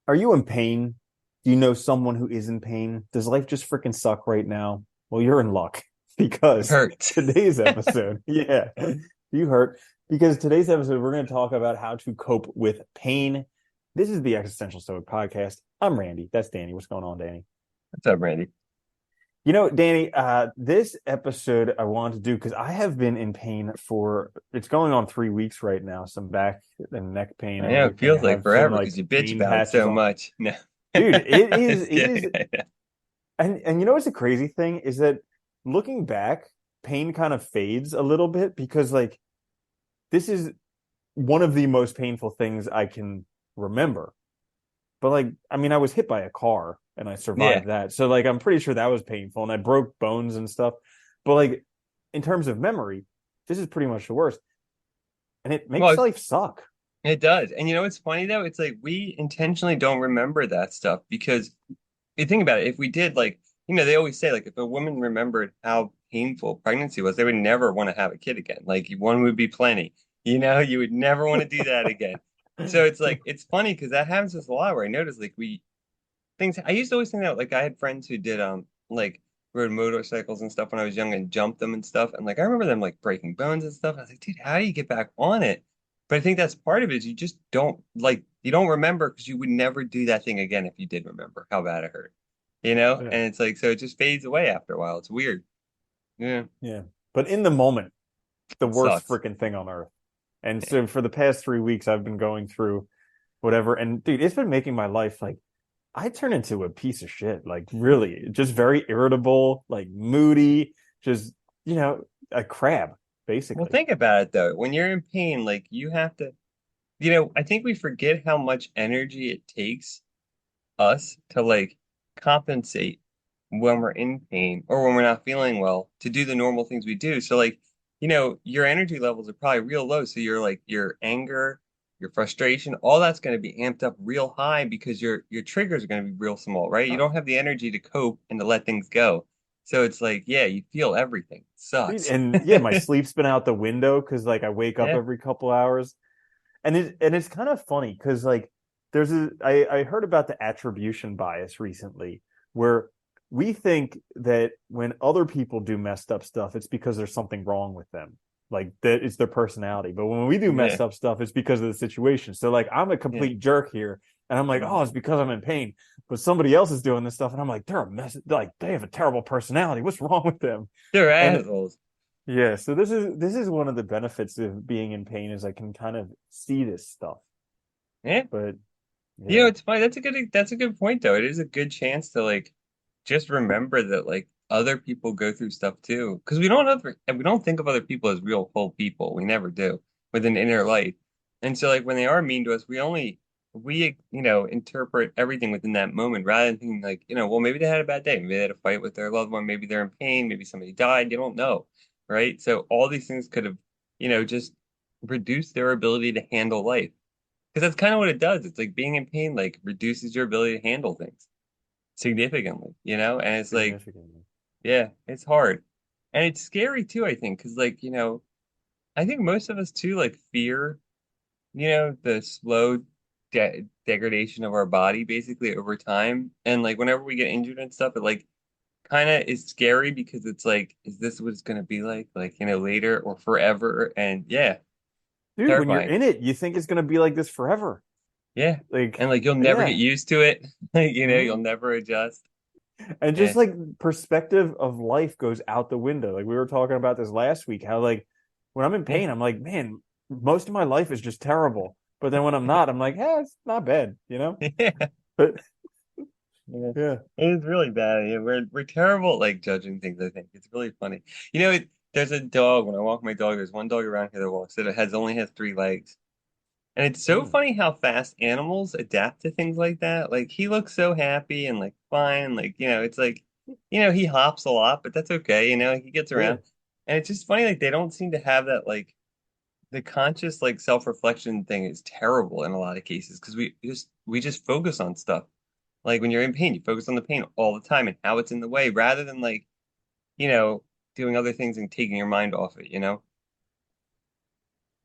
Are you in pain? Do you know someone who is in pain? Does life just freaking suck right now? Well, you're in luck because Hurt. today's episode, yeah, you hurt. Because today's episode, we're going to talk about how to cope with pain. This is the Existential Stoic podcast. I'm Randy. That's Danny. What's going on, Danny? What's up, Randy? You know, Danny, this episode I wanted to do because I have been in pain for it's going on 3 weeks right now. Some back and neck pain I and know it everything. feels I like have some forever like because you bitch pain about it patches so on. much. No. Dude, it is. Just kidding. And you know what's the crazy thing is that looking back, pain kind of fades a little bit because like this is one of the most painful things I can remember. But like, I mean, I was hit by a car and I Yeah. survived that. So like I'm pretty sure that was painful and I broke bones and stuff. But like in terms of memory, this is pretty much the worst. And it makes Well, life suck. it does. And you know what's funny though? It's like we intentionally don't remember that stuff because you think about it, if we did they always say like if a woman remembered how painful pregnancy was, they would never want to have a kid again. Like one would be plenty. You would never want to do that again. So it's like it's funny because that happens to us a lot where I notice like we things I used to always think that like I had friends who did like rode motorcycles and stuff when I was young and jumped them and stuff. And like I remember them like breaking bones and stuff. I was like, dude, how do you get back on it? But I think that's part of it is you just don't like you don't remember because you would never do that thing again if you did remember how bad it hurt. Yeah. And it's like so it just fades away after a while. It's weird. Yeah. Yeah. But in the moment, the It worst sucks. freaking thing on earth. And Yeah. so for the past 3 weeks, I've been going through whatever. And dude, it's been making my life like I turn into a piece of shit. Like really, just very irritable, like moody, just a crab, Well, basically. think about it though. When you're in pain, like you have to, I think we forget how much energy it takes us to like compensate when we're in pain or when we're not feeling well to do the normal things we do. So like, your energy levels are probably real low. So you're like your anger, your frustration, all that's going to be amped up real high because your triggers are going to be real small, right? You Oh, don't have the energy to cope and to let things go. So it's like, yeah, you feel everything. It dude, sucks. and yeah, my sleep's been out the window because like I wake up Yeah, every couple hours, and it's kind of funny because like I heard about the attribution bias recently where we think that when other people do messed up stuff, it's because there's something wrong with them. Like that it's their personality. But when we do yeah, messed up stuff, it's because of the situation. So like I'm a yeah. complete jerk here. And I'm like, oh, Mhm. it's because I'm in pain. But somebody else is doing this stuff, and I'm like, they're a mess. Like they have a terrible personality. What's wrong with them? They're And assholes. yeah, so this is one of the benefits of being in pain is I can kind of see this stuff. Yeah. But yeah, It's fine. That's a good point though. It is a good chance to like just remember that like other people go through stuff too. Because we don't think of other people as real whole people. We never do with an inner light. And so like when they are mean to us, we interpret everything within that moment rather than thinking like, well maybe they had a bad day. Maybe they had a fight with their loved one, maybe they're in pain, maybe somebody died, you don't know. Right? So all these things could have, just reduced their ability to handle life. Because that's kind of what it does. It's like being in pain, like reduces your ability to handle things significantly. And it's like, significantly. yeah, it's hard. And it's scary too, I think, because like, I think most of us too, like fear, the slow degradation of our body basically over time. And like whenever we get injured and stuff, it like kind of is scary because it's like, is this what it's going to be like, later or forever? And yeah, Dude, when you're terrifying. in it, you think it's gonna be like this forever. Yeah. Like, And like you'll never get yeah. used to it. Like, you'll Mhm. never adjust. And just Yeah. like perspective of life goes out the window. Like we were talking about this last week, how like when I'm in Yeah. pain, I'm like, man, most of my life is just terrible. But then when I'm not, I'm like, yeah, it's not bad. Yeah. But Yeah. yeah. It's really bad. Yeah, we're terrible at like judging things, I think. It's really funny. There's a dog, when I walk my dog, there's one dog around here that walks that only has 3 legs. And it's so Hmm. funny how fast animals adapt to things like that. Like he looks so happy and like fine, like, it's like, he hops a lot, but that's okay, he gets Yeah. around. And it's just funny, like they don't seem to have that like the conscious like self-reflection thing is terrible in a lot of cases because we just focus on stuff. Like when you're in pain, you focus on the pain all the time and how it's in the way rather than like, you know, doing other things and taking your mind off it.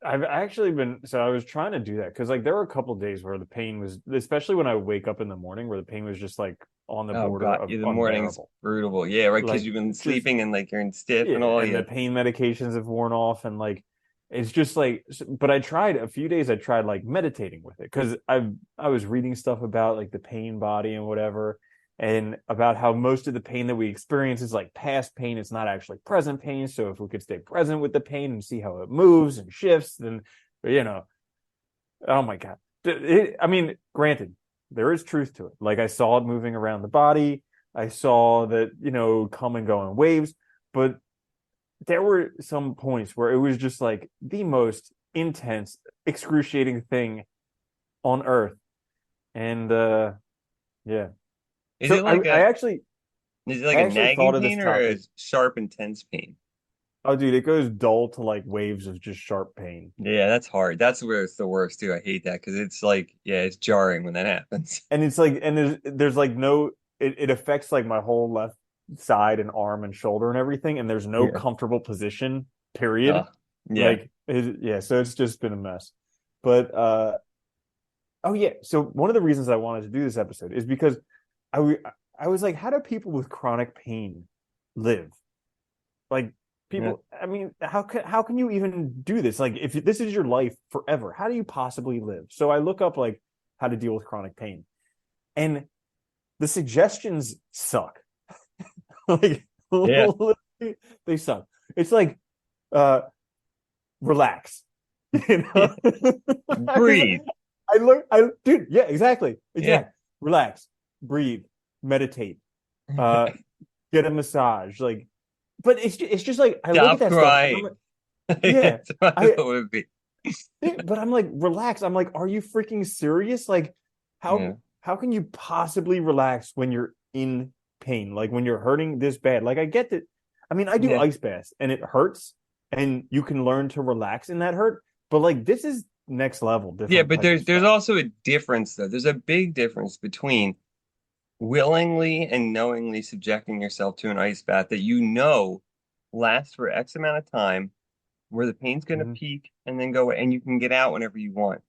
I've actually been so I was trying to do that because like there were a couple of days where the pain was, especially when I wake up in the morning, where the pain was just like on the Oh border God, of yeah, the morning's unbearable. brutal. Yeah, right, because Like you've been just sleeping and like you're in stiff and yeah, all. and Yeah, the pain medications have worn off, and like it's just like. But I tried a few days. I tried like meditating with it because I was reading stuff about like the pain body and whatever, and about how most of the pain that we experience is like past pain. It's not actually present pain. So if we could stay present with the pain and see how it moves and shifts, then you know, oh my God. I mean, granted, there is truth to it. Like I saw it moving around the body. I saw that, come and go in waves, but there were some points where it was just like the most intense, excruciating thing on earth. And yeah. is So it I, like I a actually is it like I a actually thought nagging of this pain or a topic. sharp, intense pain? Oh dude, it goes dull to like waves of just sharp pain. Yeah, that's hard. That's where it's the worst too. I hate that because it's like, yeah, it's jarring when that happens. And it's like and there's like no it affects like my whole left side and arm and shoulder and everything, and there's no Yeah. comfortable position, period. Oh, yeah. Like yeah, so it's just been a mess. But oh yeah, so one of the reasons I wanted to do this episode is because I was like, how do people with chronic pain live? Like Yeah. people, I mean, how can you even do this? Like if this is your life forever, how do you possibly live? So I look up like how to deal with chronic pain, and the suggestions suck. Like Yeah. they suck. It's like uh relax. You Yeah. know? I was Breathe. I learned I dude, yeah, exactly. Yeah. Exactly. Relax, breathe, meditate, uh get a massage. Like but it's just like I look at Stop that stuff and I'm crying. like, yeah, That's what it I would be. but I'm like, relax. I'm like, are you freaking serious? Like, Yeah. how can you possibly relax when you're in pain? Like when you're hurting this bad? Like I get that. I mean, I do Yeah. ice baths and it hurts, and you can learn to relax in that hurt. But like this is next level, Yeah, different but type of there's stuff. also a difference though. There's a big difference between willingly and knowingly subjecting yourself to an ice bath that you know lasts for X amount of time, where the pain's going to Mm-hmm. peak and then go away, and you can get out whenever you want.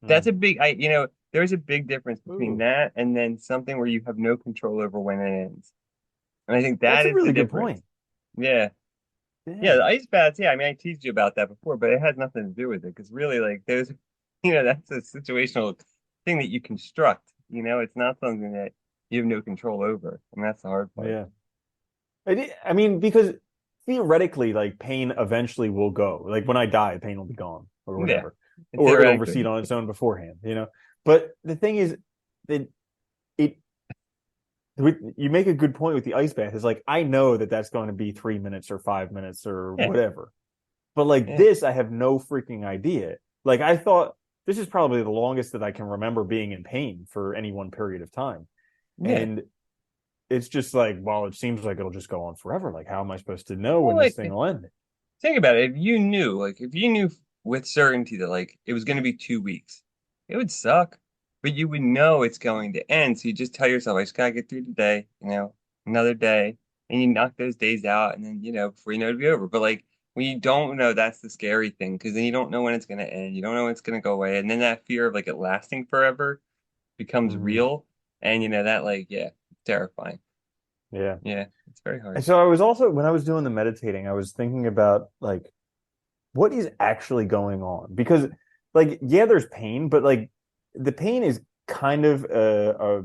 That's Mm. a big, there's a big difference between Ooh, that and then something where you have no control over when it ends. And I think that's that a is the really good difference. point. Yeah. Yeah, Yeah, the ice baths, yeah, I mean, I teased you about that before, but it has nothing to do with it because really, like, there's, that's a situational thing that you construct. It's not something that you have no control over, and that's the hard part. yeah. I mean, because theoretically, like pain eventually will go. Like when I die, pain will be gone or Yeah, whatever, and or it'll theoretically, recede on its own beforehand. But the thing is that it, you make a good point with the ice bath. Is like I know that that's going to be 3 minutes or 5 minutes or yeah, whatever, but like yeah, this, I have no freaking idea. Like I thought this is probably the longest that I can remember being in pain for any one period of time, yeah. and it's just like, well, it seems like it'll just go on forever. Like, how am I supposed to know Well, when this like, thing will end? think about it. If you knew with certainty that like it was going to be 2 weeks, it would suck, but you would know it's going to end. So you just tell yourself, I just gotta get through today, another day, and you knock those days out, and then before you know it'll be over. But like when you don't know, that's the scary thing because then you don't know when it's going to end. You don't know when it's going to go away, and then that fear of like it lasting forever becomes Mm-hmm. real, and that like yeah, it's terrifying. Yeah. Yeah, it's very And hard. so I was also, when I was doing the meditating, I was thinking about like, what is actually going on? Because, like, yeah, there's pain, but like, the pain is kind of a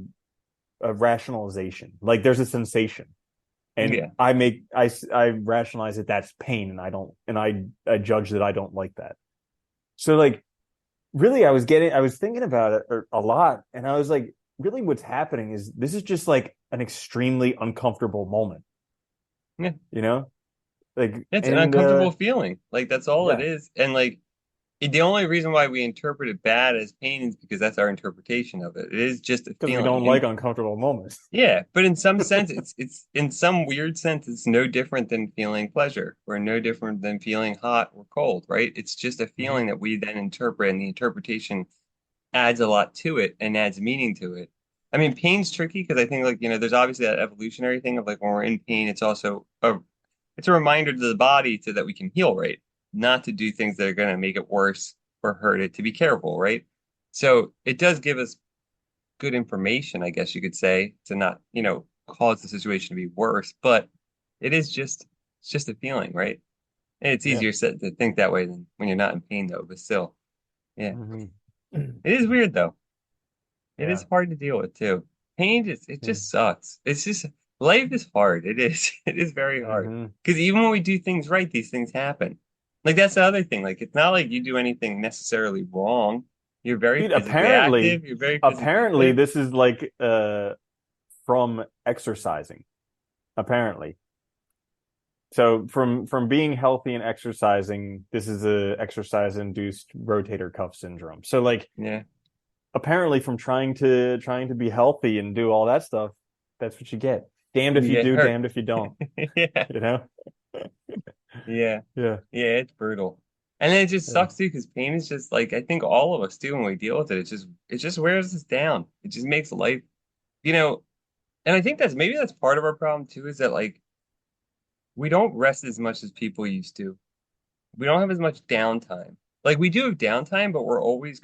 rationalization. Like, there's a sensation, and Yeah. I rationalize that that's pain, and I judge that I don't like that. So like, really, I was thinking about it a lot, and I was like, really, what's happening is this is just like an extremely uncomfortable moment, Yeah. you know? Like, It's an and uncomfortable feeling. Like that's all it yeah, is. And like the only reason why we interpret it bad as pain is because that's our interpretation of it. It is just a because we feeling. don't And like uncomfortable moments. yeah, but in some sense it's in some weird sense it's no different than feeling pleasure or no different than feeling hot or cold, right? It's just a Mm-hmm. feeling that we then interpret and the interpretation adds a lot to it and adds meaning to it. I mean, pain's tricky because I think like, there's obviously that evolutionary thing of like when we're in pain, it's also a reminder to the body so that we can heal, right? not to do things that are going to make it worse or hurt it, to be careful, right? So it does give us good information, I guess you could say, to not, cause the situation to be worse. But it is just it's just a feeling, right? And it's Yeah. easier said to think that way than when you're not in pain, though. But still, yeah, Hmm. it is weird though. It Yeah. is hard to deal with too. Pain just it Yeah. just sucks. It's just life is hard. It is. It is very hard. Hmm. Because even when we do things right, these things happen. Like that's the other thing. Like it's not like you do anything necessarily wrong. You're very Dude, physically active. You're very physically apparently fit. this is like from exercising. Apparently. So from being healthy and exercising, this is a exercise induced rotator cuff syndrome. So like Yeah. apparently from trying to be healthy and do all that stuff, that's what you get. Damned if You you get do, hurt. damned if you don't, Yeah. you know? Yeah. Yeah. Yeah, it's brutal. And then it just Yeah. sucks too, because pain is just like I think all of us do when we deal with it. It just wears us down. It just makes life, you know, and I think that's part of our problem too, is that like we don't rest as much as people used to. We don't have as much downtime. Like we do have downtime, but we're always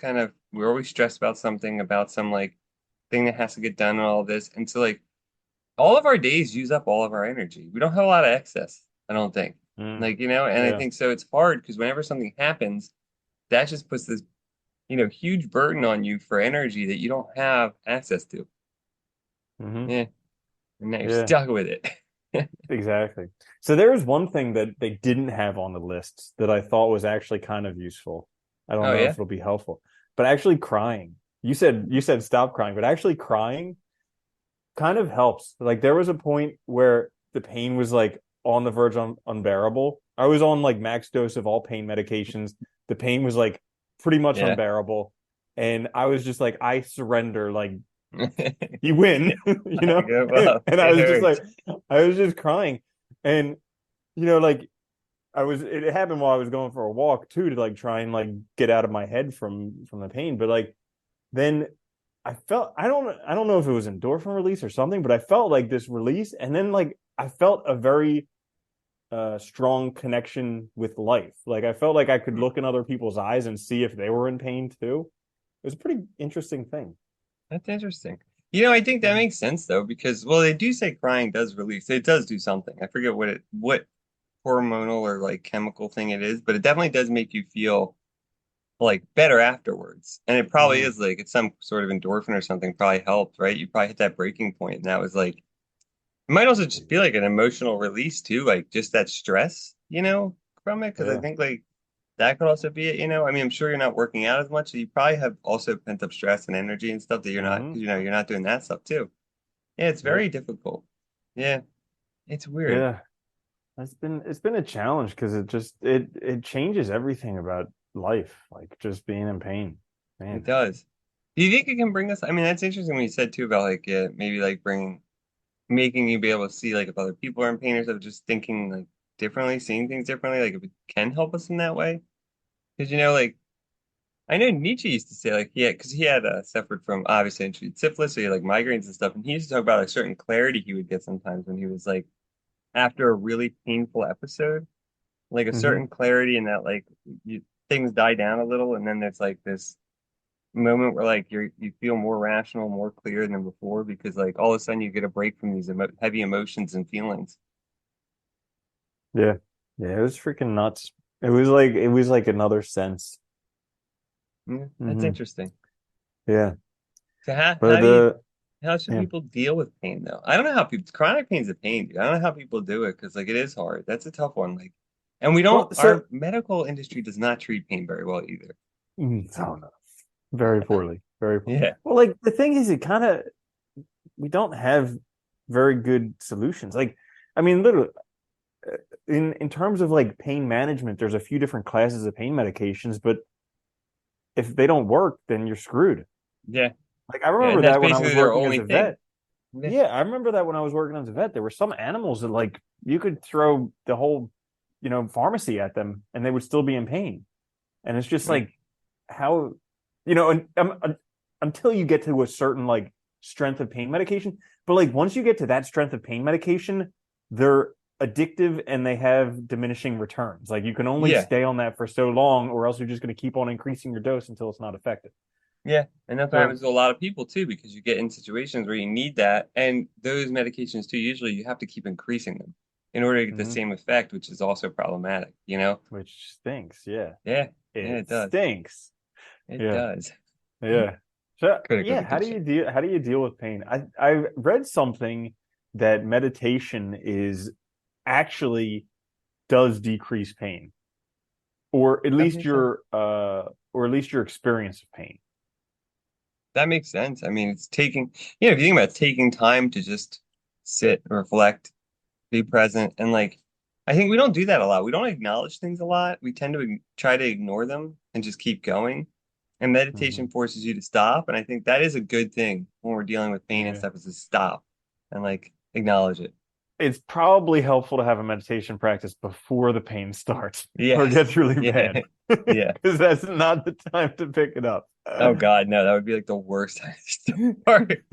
stressed about something, about some like thing that has to get done and all of this. And so like all of our days use up all of our energy. We don't have a lot of excess, I don't think. Mm, Like, and I yeah. think so it's hard because whenever something happens, that just puts this, huge burden on you for energy that you don't have access to. Hmm. Yeah. And now you're Yeah. stuck with it. Exactly. So there was one thing that they didn't have on the list that I thought was actually kind of useful. I don't Oh know if yeah? it'll be helpful, but actually crying. You said stop crying, but actually crying kind of helps. Like there was a point where the pain was like on the verge on unbearable. I was on like max dose of all pain medications. The pain was like pretty much Yeah. unbearable. And I was just like, I surrender, like you win, you know? Well, And I it was just like, hurts. I was just crying. And, like it happened while I was going for a walk too, to like try and like get out of my head from the pain. But like then I don't know if it was endorphin release or something, but I felt like this release, and then like I felt a very strong connection with life. Like I felt like I could Hmm. look in other people's eyes and see if they were in pain too. It was a pretty interesting thing. That's interesting. I think that Mhm. makes sense though, because well, they do say crying does release. It does do something. I forget what hormonal or like chemical thing it is, but it definitely does make you feel like better afterwards. And it probably Mhm. is like it's some sort of endorphin or something probably helped, right? You probably hit that breaking point, and that was like it might also just be like an emotional release too, like just that stress, from it. Because I Yeah. think like that could also be it. I mean, I'm sure you're not working out as much, so you probably have also pent up stress and energy and stuff that you're not, Mhm. because you're not doing that stuff too. Yeah, it's Yep. very difficult. Yeah, it's weird. Yeah. It's been a challenge because it changes everything about life, like just being in pain. It Man. does. Do you think it can bring us? I mean, that's interesting when you said too about like maybe like making you be able to see like if other people are in pain or stuff, just thinking like differently, seeing things differently, like if it can help us in that way. Because like I know Nietzsche used to say like because he had suffered from obviously and treated syphilis, so he had like migraines and stuff, and he used to talk about a certain clarity he would get sometimes when he was like after a really painful episode, like a Hmm. certain clarity in that like things die down a little, and then there's like this moment where like you feel more rational, more clear than before because like all of a sudden you get a break from these heavy emotions and feelings. Yeah. Yeah, it was freaking nuts. It was like another sense. Yeah, that's Hmm. interesting. Yeah. So how But do you how should yeah. people deal with pain though? I don't know how people chronic pain's a pain, dude. I don't know how people do it because like it is hard. That's a tough one. Like, and we Well, don't so our medical industry does not treat pain very well either. oh no, very poorly, very poorly. Yeah, Well, like the thing is, it kind of we don't have very good solutions. Like, I mean, literally, in terms of like pain management, there's a few different classes of pain medications, but if they don't work, then you're screwed. yeah, Like I yeah, and remember that's that when I was basically their working as only a thing. vet. Yeah, Yeah, I remember that when I was working as a vet, there were some animals that like you could throw the whole, pharmacy at them and they would still be in pain. And it's just yeah, like how, until you get to a certain like strength of pain medication, but like once you get to that strength of pain medication, they're addictive and they have diminishing returns. Like you can only Yeah. stay on that for so long, or else you're just going to keep on increasing your dose until it's not effective. Yeah. And that's what So, happens to a lot of people too, because you get in situations where you need that. And those medications too, usually you have to keep increasing them in order to get the mhm, same effect, which is also problematic, you know? which stinks. Yeah, Yeah. Yeah, it it does. stinks. It Yeah, does. yeah. So Critical yeah, condition. how do you deal with pain? I read something that meditation is actually does decrease pain, Okay, so or at least your experience of pain. that makes sense. I mean, it's taking, if you think about taking time to just sit, reflect, be present, and like, I think we don't do that a lot. We don't acknowledge things a lot. We tend to try to ignore them and just keep going. And Hmm. meditation forces you to stop. And I think that is a good thing when we're dealing with pain and Yeah. stuff is to stop and like acknowledge it. It's probably helpful to have a meditation practice before the pain starts or Yes. gets really Yeah. bad Yeah. because that's not the time to pick it up. Oh God, no, that would be like the worst time to start.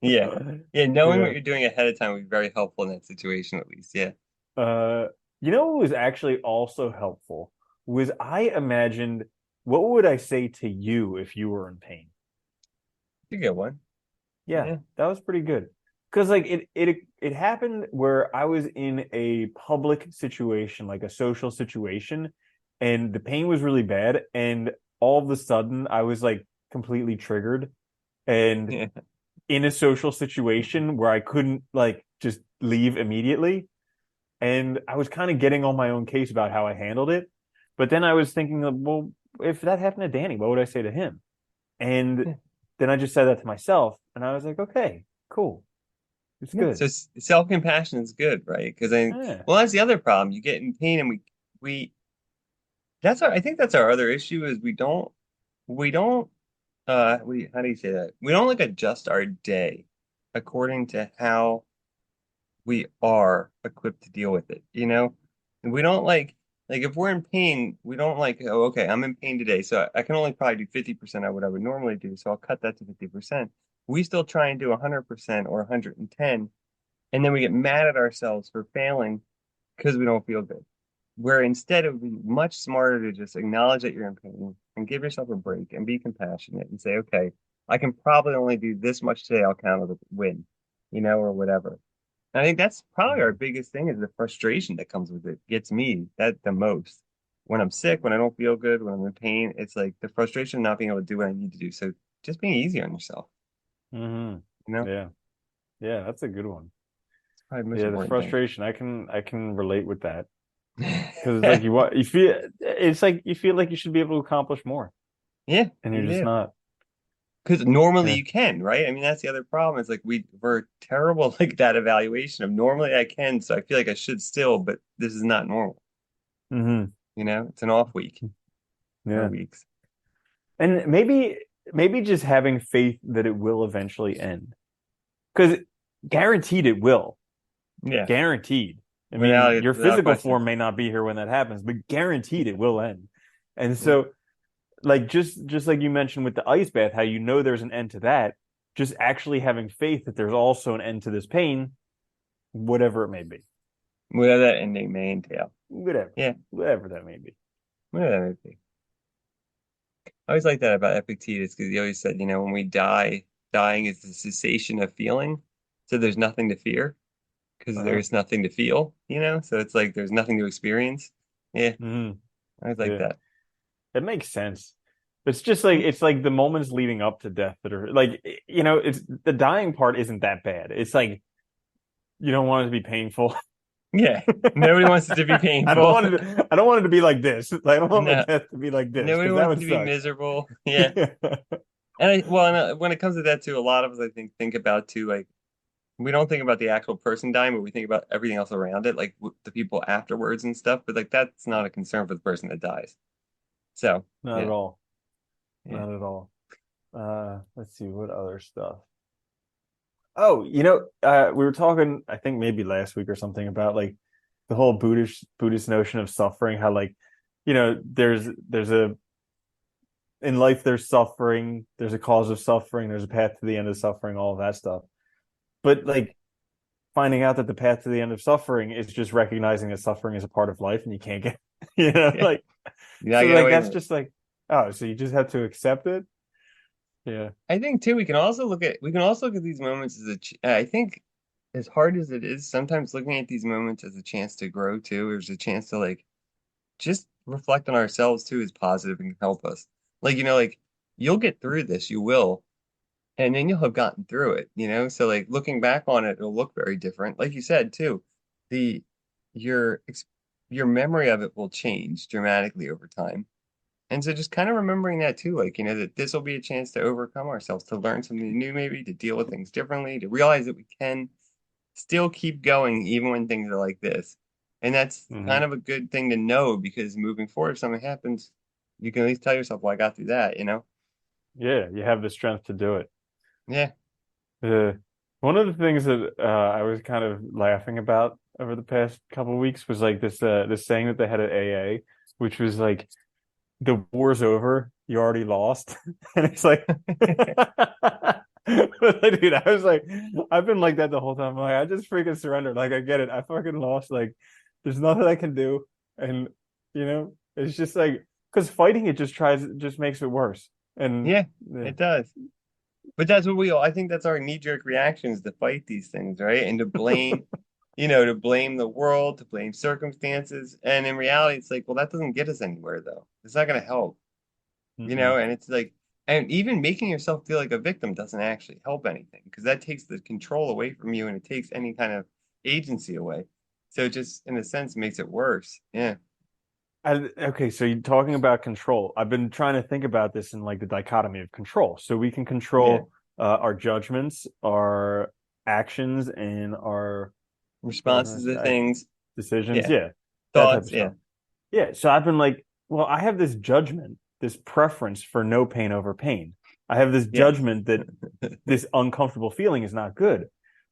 Yeah. Yeah. Knowing what Yeah. you're doing ahead of time would be very helpful in that situation, at least. Yeah. Uh, you know what was actually also helpful was I imagined what would I say to you if you were in pain? You get one. Yeah, Yeah. that was pretty good. Because like it happened where I was in a public situation, like a social situation, and the pain was really bad, and all of a sudden I was like completely triggered and Yeah. in a social situation where I couldn't like just leave immediately. And I was kind of getting on my own case about how I handled it. But then I was thinking, well, if that happened to Danny, what would I say to him? And Yeah. then I just said that to myself, and I was like, okay, cool, it's Yeah. So good. self-compassion is good, right? Because Yeah. well, that's the other problem. You get in pain, and we I think that's our other issue is we don't how do you say that? We don't like adjust our day according to how we are equipped to deal with it, you know? And we don't like if we're in pain, we don't like, oh, okay, I'm in pain today, so I can only probably do 50% of what I would normally do, so I'll cut that to 50%. We still try and do 100% or 110, and then we get mad at ourselves for failing because we don't feel good. Where instead it would be much smarter to just acknowledge that you're in pain and give yourself a break and be compassionate and say, okay, I can probably only do this much today. I'll count it a win, or whatever. I think that's probably our Mhm. biggest thing is the frustration that comes with it. Gets me that the most. When I'm sick, when I don't feel good, when I'm in pain, it's like the frustration of not being able to do what I need to do. So just being easy on yourself, Mhm. you know? Yeah. Yeah, that's a good one. It's probably the most Yeah, the important thing. frustration, I can relate with that. Because it's like you feel it's like you feel like you should be able to accomplish more, Yeah, and you're you just do. not. Because normally Yeah. you can, right? I mean, that's the other problem. It's like we're terrible like that evaluation of normally I can, so I feel like I should still, but this is not normal. Hmm. It's an off week or Yeah. weeks. And maybe just having faith that it will eventually end. Because guaranteed it will. Yeah, Guaranteed. I mean, your without physical question. form may not be here when that happens, but guaranteed it will end. And Yeah. so, like just like you mentioned with the ice bath, how you know there's an end to that, just actually having faith that there's also an end to this pain, whatever it may be. Whatever that ending may entail. Whatever. Yeah, Whatever that may be. whatever that may be. I always like that about Epictetus because he always said, when we die, dying is the cessation of feeling. So there's nothing to fear because Uh-huh. there's nothing to feel. So it's like there's nothing to experience. Yeah, Hmm. I always like Yeah. that. It makes sense. It's just like it's like the moments leading up to death that are like it's the dying part isn't that bad. It's like you don't want it to be painful. Yeah, nobody wants it to be painful. I don't want it to be like this. Like, I don't want my No, death to be like this nobody because that wants it would to be suck. miserable. Yeah, and when it comes to that too, a lot of us I think about too like we don't think about the actual person dying, but we think about everything else around it, like the people afterwards and stuff. But like that's not a concern for the person that dies. So Not at yeah, all. yeah. Not at all. Let's see what other stuff. Oh, we were talking, I think maybe last week or something about like the whole Buddhist notion of suffering, how like, there's a in life there's suffering, there's a cause of suffering, there's a path to the end of suffering, all of that stuff. But like finding out that the path to the end of suffering is just recognizing that suffering is a part of life and you can't get, you know, Yeah. like, You're not so getting like away that's from it. just like, oh, so you just have to accept it. Yeah. I think too, we can also look at these moments as I think as hard as it is, sometimes looking at these moments as a chance to grow too, or as a chance to like just reflect on ourselves too is positive and can help us. Like, like you'll get through this, you will, and then you'll have gotten through it. So like looking back on it, it'll look very different. Like you said too, the your ex- your memory of it will change dramatically over time. And so just kind of remembering that too, like, that this will be a chance to overcome ourselves, to learn something new, maybe to deal with things differently, to realize that we can still keep going even when things are like this. And that's Hmm. kind of a good thing to know because moving forward, if something happens, you can at least tell yourself, well, I got through that. Yeah. You have the strength to do it. Yeah. Uh, one of the things that I was kind of laughing about over the past couple of weeks was like this saying that they had at AA, which was like the war's over, you already lost. And it's like dude, I was like, I've been like that the whole time. I'm like, I just freaking surrendered. Like I get it. I fucking lost. Like there's nothing I can do. And it's just like because fighting it just makes it worse. And Yeah, yeah. it does. But that's what I think that's our knee-jerk reactions to fight these things, right? And to blame the world, to blame circumstances. And in reality, it's like, well, that doesn't get us anywhere, though. It's not going to help, Mm-mm. and it's like, and even making yourself feel like a victim doesn't actually help anything because that takes the control away from you and it takes any kind of agency away. So it just, in a sense, makes it worse. Yeah. Okay, so you're talking about control. I've been trying to think about this in like the dichotomy of control. So we can Yeah. control our judgments, our actions, and our what was Responses I to say? things. Decisions. Yeah. Yeah, that type Thoughts. of Yeah. stuff. Yeah. So I've been like, well, I have this judgment, this preference for no pain over pain. I have this Yes. judgment that this uncomfortable feeling is not good.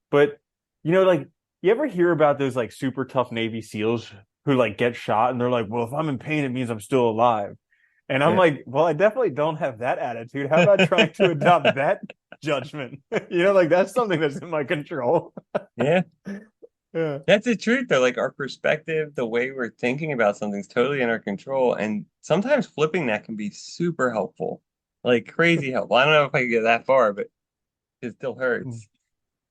But like you ever hear about those like super tough Navy SEALs who like get shot and they're like, well, if I'm in pain, it means I'm still alive. And I'm Yeah. like, well, I definitely don't have that attitude. How about trying to adopt that judgment? Like that's something that's in my control. Yeah. Yeah. That's the truth, though. Like our perspective, the way we're thinking about something's totally in our control. And sometimes flipping that can be super helpful, like crazy helpful. I don't know if I could get that far, but it still hurts.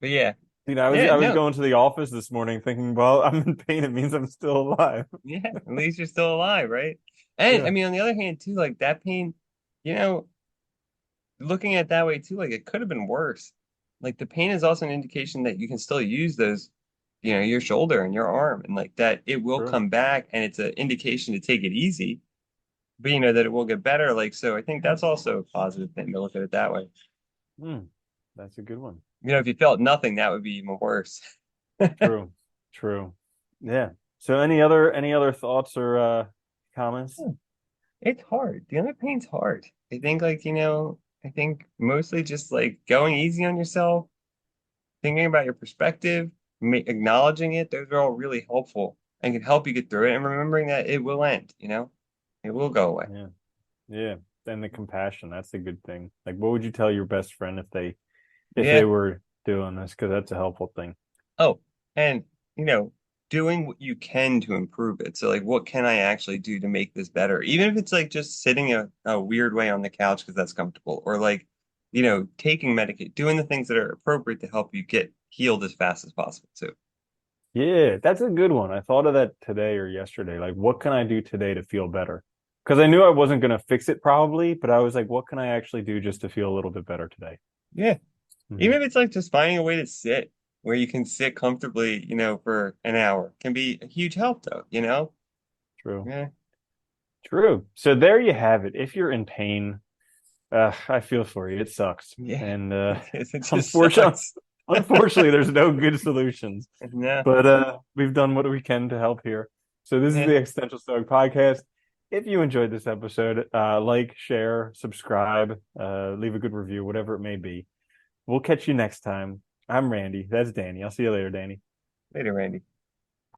But yeah, I was yeah, I was no, going to the office this morning thinking, well, I'm in pain. It means I'm still alive. yeah, at least you're still alive, right? And I Yeah. mean, on the other hand, too, like that pain, you know, looking at it that way too, like it could have been worse. Like the pain is also an indication that you can still use those, your shoulder and your arm, and like that it will True. come back, and it's an indication to take it easy, but that it will get better. Like so, I think that's also a positive thing to look at it that way. Hmm. That's a good one. If you felt nothing, that would be even worse. True. True. Yeah. So any other thoughts or comments? It's hard. The other pain's hard. I think I think mostly just like going easy on yourself, thinking about your perspective, acknowledging it, those are all really helpful and can help you get through it. And remembering that it will end, it will go away. Yeah. Yeah. And the compassion, that's a good thing. Like what would you tell your best friend if they Yeah. were doing this? Because that's a helpful thing. Oh, and you know, doing what you can to improve it. So like, what can I actually do to make this better? Even if it's like just sitting a weird way on the couch because that's comfortable, or like, taking Medicaid, doing the things that are appropriate to help you get healed as fast as possible too. Yeah, that's a good one. I thought of that today or yesterday. Like, what can I do today to feel better? Because I knew I wasn't going to fix it probably, but I was like, what can I actually do just to feel a little bit better today? Yeah. Hmm. Even if it's like just finding a way to sit where you can sit comfortably, for an hour can be a huge help though. True. Yeah. True. So there you have it. If you're in pain, I feel for you. It sucks. Yeah. And It just unfortunately, sucks. unfortunately, there's no good solutions. No. But we've done what we can to help here. So this is Yeah. the Existential Stoic Podcast. If you enjoyed this episode, like, share, subscribe, leave a good review, whatever it may be. We'll catch you next time. I'm Randy. That's Danny. I'll see you later, Danny. Later, Randy.